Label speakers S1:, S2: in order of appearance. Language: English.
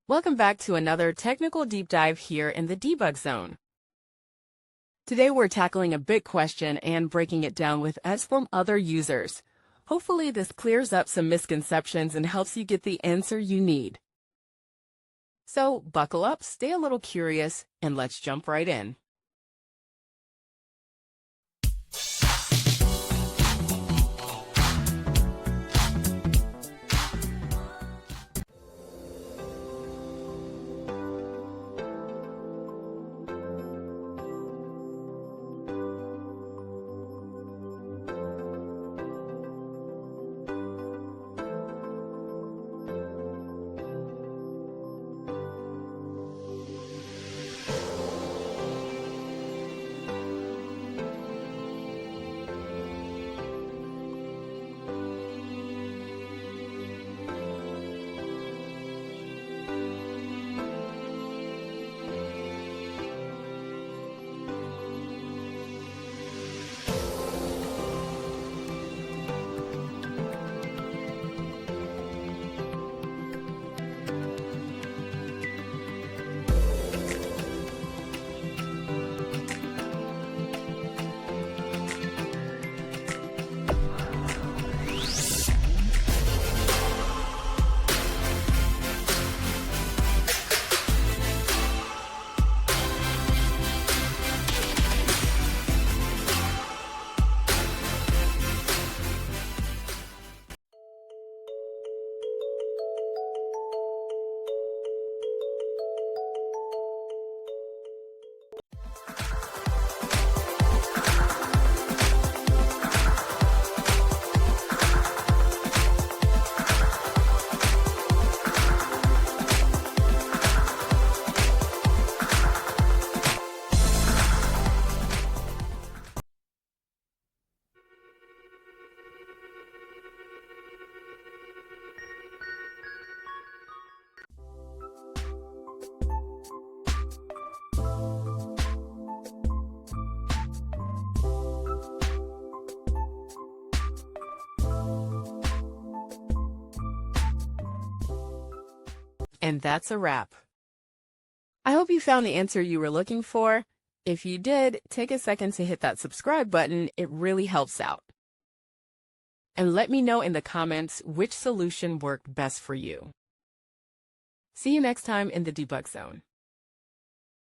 S1: Welcome back to another technical deep dive here in the debug zone. Today we're tackling a big question and breaking it down with us from other users. Hopefully this clears up some misconceptions and helps you get the answer you need. So buckle up, stay a little curious, and let's jump right in. And that's a wrap. I hope you found the answer you were looking for. If you did, take a second to hit that subscribe button. It really helps out. And let me know in the comments which solution worked best for you. See you next time in the debug zone.